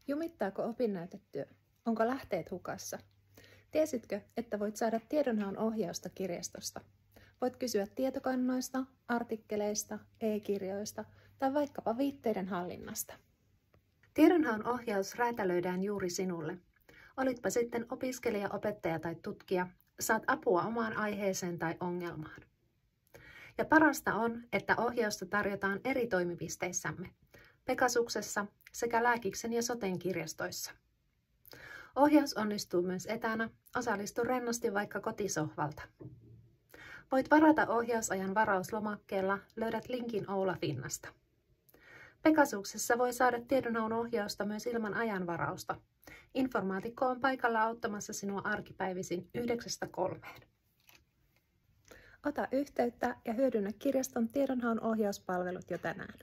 Jumittaako opinnäytetyö? Onko lähteet hukassa? Tiesitkö, että voit saada tiedonhaun ohjausta kirjastosta? Voit kysyä tietokannoista, artikkeleista, e-kirjoista tai vaikkapa viitteiden hallinnasta. Tiedonhaun ohjaus räätälöidään juuri sinulle. Olitpa sitten opiskelija, opettaja tai tutkija, saat apua omaan aiheeseen tai ongelmaan. Ja parasta on, että ohjausta tarjotaan eri toimipisteissämme, Pegasuksessa sekä Lääkiksen ja Soten kirjastoissa. Ohjaus onnistuu myös etänä, osallistu rennosti vaikka kotisohvalta. Voit varata ohjausajan varauslomakkeella, löydät linkin Oula Finnasta. Pegasuksessa voi saada tiedonhaun ohjausta myös ilman ajanvarausta. Informaatikko on paikalla auttamassa sinua arkipäivisin 9–3. Ota yhteyttä ja hyödynnä kirjaston tiedonhaun ohjauspalvelut jo tänään.